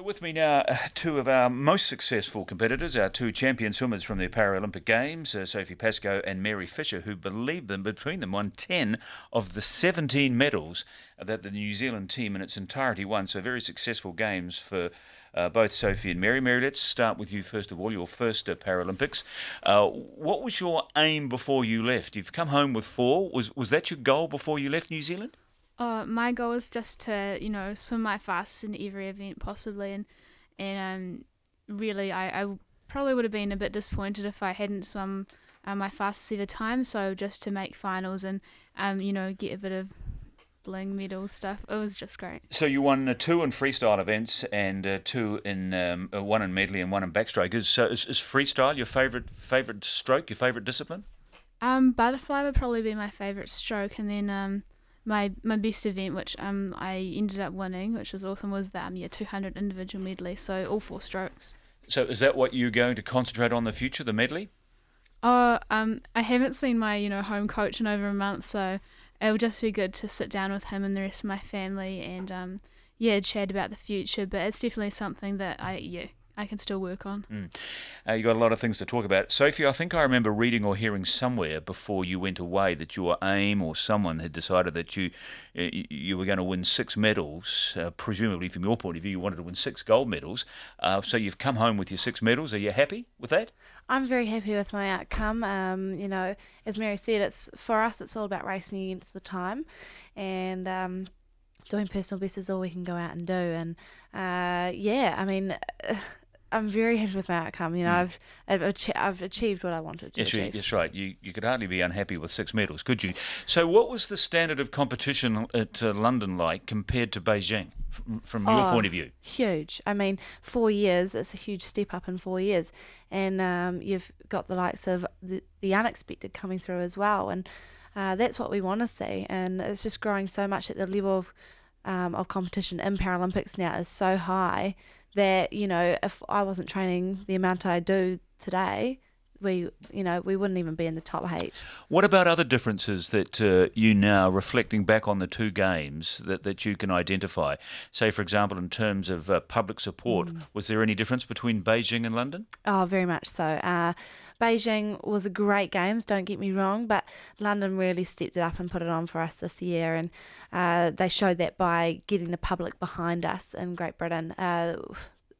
So with me now, two of our most successful competitors, our two champion swimmers from the Paralympic Games, Sophie Pascoe and Mary Fisher, who believe them between them won 10 of the 17 medals that the New Zealand team in its entirety won. So very successful games for both Sophie and Mary. Mary, let's start with you first of all, your first Paralympics. What was your aim before you left? You've come home with 4. Was that your goal before you left New Zealand? My goal is just to, swim my fastest in every event possibly, and really, I probably would have been a bit disappointed if I hadn't swum my fastest ever time. So just to make finals and, get a bit of bling medal stuff, it was just great. So you won 2 in freestyle events and 2 in 1 in medley and 1 in backstroke. Is freestyle your favourite stroke, your favourite discipline? Butterfly would probably be my favourite stroke, and then my best event, which I ended up winning, which was awesome, was the 200 individual medley. So all 4 strokes. So is that what you're going to concentrate on in the future, the medley? I haven't seen my home coach in over a month, so it would just be good to sit down with him and the rest of my family and chat about the future. But it's definitely something that I can still work on. You've got a lot of things to talk about. Sophie, I think I remember reading or hearing somewhere before you went away that your aim or someone had decided that you were going to win 6 medals, presumably from your point of view you wanted to win 6 gold medals. So you've come home with your 6 medals. Are you happy with that? I'm very happy with my outcome. As Mary said, for us it's all about racing against the time, and doing personal best is all we can go out and do. And I'm very happy with my outcome. I've achieved what I wanted to achieve. Yes, right. You could hardly be unhappy with 6 medals, could you? So what was the standard of competition at London like compared to Beijing, from your point of view? Huge. 4 years, it's a huge step up in 4 years. And you've got the likes of the unexpected coming through as well. And that's what we want to see. And it's just growing so much at the level of competition in Paralympics now is so high that, if I wasn't training the amount I do today, we wouldn't even be in the top 8. What about other differences that you now, reflecting back on the 2 games, that you can identify? Say, for example, in terms of public support, was there any difference between Beijing and London? Oh, very much so. Beijing was a great games, don't get me wrong, but London really stepped it up and put it on for us this year, and they showed that by getting the public behind us in Great Britain.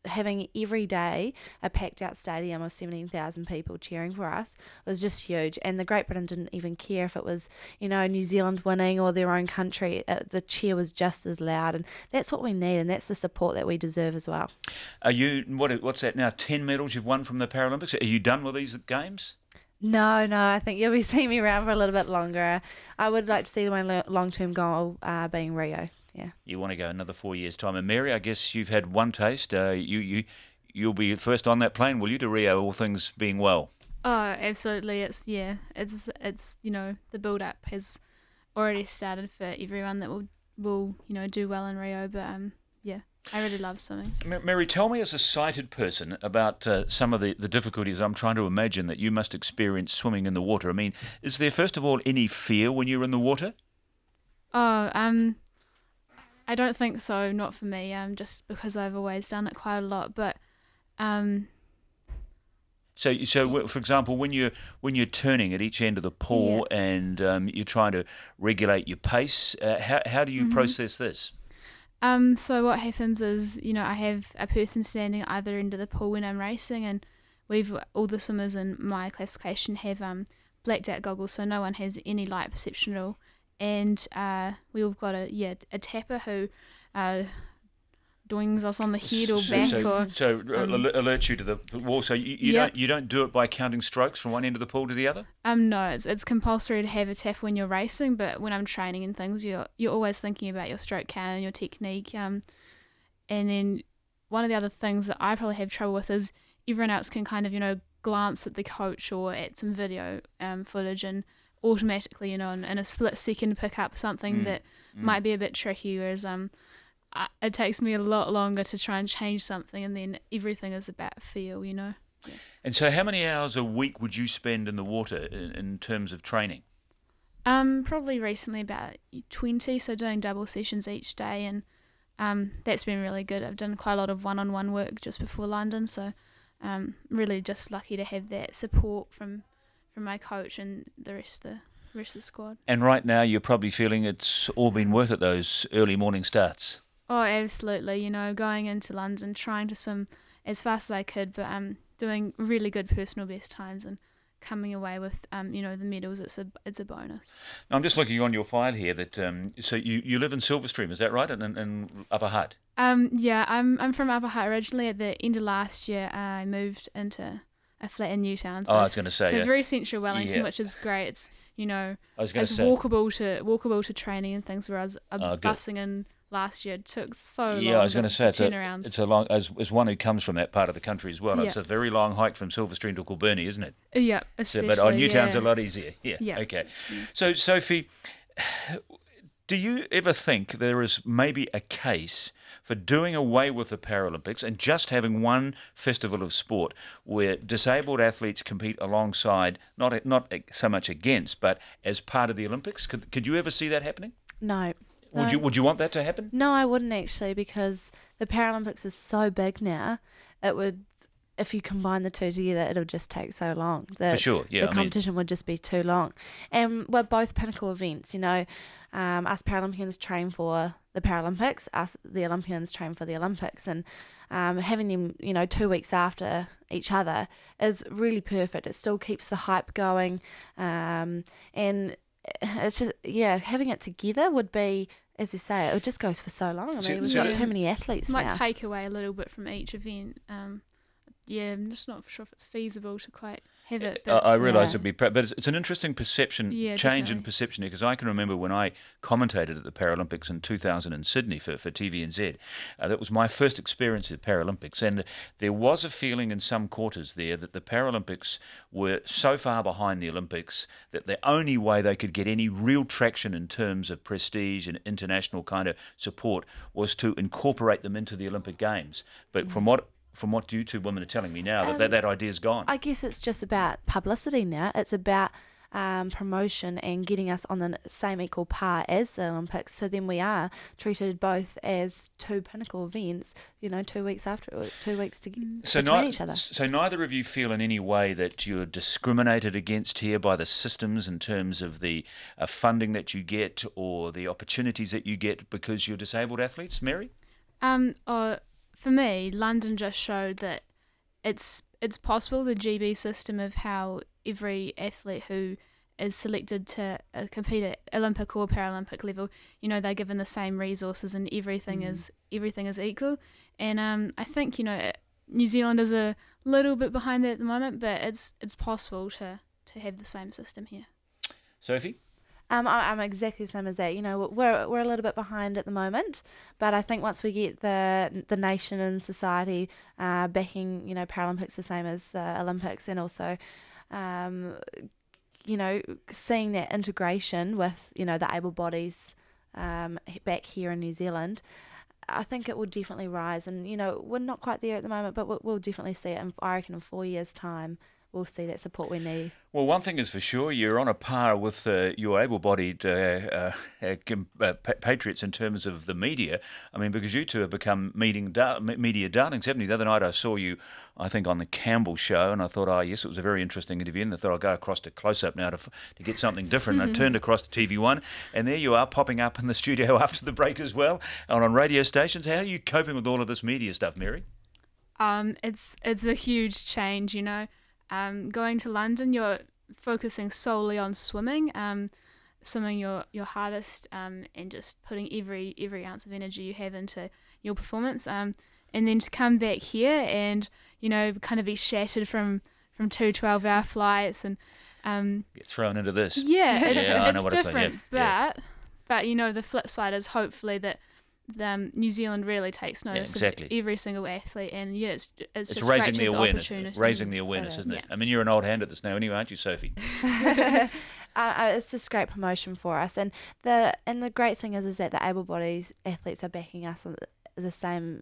Having every day a packed out stadium of 17,000 people cheering for us was just huge, and the Great Britain didn't even care if it was New Zealand winning or their own country. The cheer was just as loud, and that's what we need, and that's the support that we deserve as well. Are you what's that now, 10 medals you've won from the Paralympics? Are you done with these games? No, I think you'll be seeing me around for a little bit longer. I would like to see my long-term goal being Rio. Yeah. You want to go another 4 years' time. And Mary, I guess you've had one taste. You'll be first on that plane, will you, to Rio, all things being well? Oh, absolutely. It's the build-up has already started for everyone that will do well in Rio. But I really love swimming. So. Mary, tell me as a sighted person about some of the difficulties I'm trying to imagine that you must experience swimming in the water. Is there, first of all, any fear when you're in the water? I don't think so, not for me, just because I've always done it quite a lot. But So for example, when you're turning at each end of the pool and you're trying to regulate your pace, how do you process this? So what happens is, I have a person standing at either end of the pool when I'm racing, and all the swimmers in my classification have blacked out goggles, so no one has any light perception at all. And we've got a tapper who doings us on the head or back, alerts you to the wall. So you don't do it by counting strokes from one end of the pool to the other. No, it's compulsory to have a tap when you're racing, but when I'm training and things, you're always thinking about your stroke count and your technique. And then one of the other things that I probably have trouble with is everyone else can kind of glance at the coach or at some video footage and automatically, in a split second pick up something that might be a bit tricky, whereas it takes me a lot longer to try and change something, and then everything is about feel. Yeah. And so how many hours a week would you spend in the water in terms of training? Probably recently about 20, so doing double sessions each day, and that's been really good. I've done quite a lot of one-on-one work just before London, so really just lucky to have that support from my coach and the rest of the squad. And right now you're probably feeling it's all been worth it, those early morning starts. Oh, absolutely. Going into London, trying to swim as fast as I could, but doing really good personal best times and coming away with the medals. It's a bonus. Now, I'm just looking on your file here that so you live in Silverstream, is that right? In Upper Hutt. Yeah, I'm from Upper Hutt originally. At the end of last year, I moved into a flat in Newtown. So I was going to say, so very central Wellington, which is great. It's I was going it's to say walkable to training and things. Whereas busing in last year took so long. Yeah, I was going to say it's a long, as one who comes from that part of the country as well. Yeah. It's a very long hike from Silverstream to Kilbirnie, isn't it? Yeah, So, especially. but Newtown's a lot easier. Yeah. Okay. Yeah. So Sophie, do you ever think there is maybe a case for doing away with the Paralympics and just having one festival of sport where disabled athletes compete alongside, not so much against, but as part of the Olympics? Could you ever see that happening? No. Would you want that to happen? No, I wouldn't actually, because the Paralympics is so big now. It would, if you combine the two together, it'll just take so long. For sure, yeah. The competition would just be too long. And we're both pinnacle events, us Paralympians train for the Paralympics, us the Olympians train for the Olympics, and having them, 2 weeks after each other is really perfect. It still keeps the hype going, and it's just, having it together would be, as you say, it just goes for so long. We've got too many athletes now. Might take away a little bit from each event. I'm just not sure if it's feasible to quite have it. I realise it'd be, but it's an interesting perception change definitely. in perception here, because I can remember when I commentated at the Paralympics in 2000 in Sydney for TVNZ. That was my first experience at Paralympics, and there was a feeling in some quarters there that the Paralympics were so far behind the Olympics that the only way they could get any real traction in terms of prestige and international kind of support was to incorporate them into the Olympic Games. But from what you two women are telling me now, that idea's gone. I guess it's just about publicity now. It's about promotion and getting us on the same equal par as the Olympics. So then we are treated both as two pinnacle events, 2 weeks after, 2 weeks between each other. So neither of you feel in any way that you're discriminated against here by the systems in terms of the funding that you get or the opportunities that you get because you're disabled athletes, Mary? For me, London just showed that it's possible, the GB system of how every athlete who is selected to compete at Olympic or Paralympic level, they're given the same resources and everything is equal. And I think New Zealand is a little bit behind that at the moment, but it's possible to have the same system here. Sophie? I'm exactly the same as that. We're a little bit behind at the moment, but I think once we get the nation and society backing, Paralympics the same as the Olympics, and also, seeing that integration with, the able bodies back here in New Zealand, I think it will definitely rise. And, we're not quite there at the moment, but we'll definitely see it. I reckon in 4 years' time, we'll see that support we need. Well, one thing is for sure, you're on a par with your able-bodied patriots in terms of the media. Because you two have become media darlings, haven't you? The other night I saw you, I think, on the Campbell show, and I thought, yes, it was a very interesting interview, and I thought I'll go across to Close-Up now to get something different. And I turned across to TV1, and there you are, popping up in the studio after the break as well, and on radio stations. How are you coping with all of this media stuff, Mary? It's a huge change, Going to London, you're focusing solely on swimming, swimming your hardest, and just putting every ounce of energy you have into your performance. And then to come back here and kind of be shattered from 2 12-hour flights and get thrown into this. Yeah, it's what different. It's like. But the flip side is hopefully that New Zealand really takes notice of every single athlete, and it's just raising the awareness, isn't it? I mean, you're an old hand at this now, anyway, aren't you, Sophie? It's just great promotion for us, and the great thing is that the able-bodied athletes are backing us on the same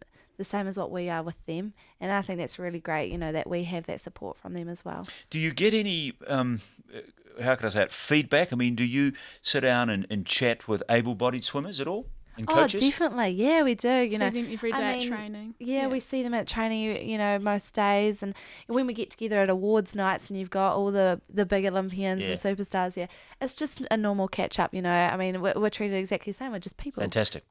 as what we are with them, and I think that's really great. That we have that support from them as well. Do you get any? How could I say it? Feedback? I mean, do you sit down and chat with able-bodied swimmers at all? And Oh, coaches? definitely. Yeah, we do. See them every day at training. Yeah, we see them at training, most days. And when we get together at awards nights and you've got all the big Olympians Yeah. and superstars here, it's just a normal catch-up, I mean, we're treated exactly the same. We're just people. Fantastic.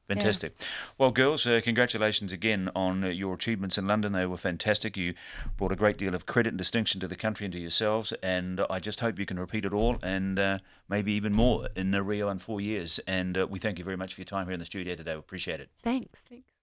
Well, girls, congratulations again on your achievements in London. They were fantastic. You brought a great deal of credit and distinction to the country and to yourselves, and I just hope you can repeat it all and maybe even more in Rio in 4 years. And we thank you very much for your time here in the studio today. We appreciate it. Thanks. Thanks.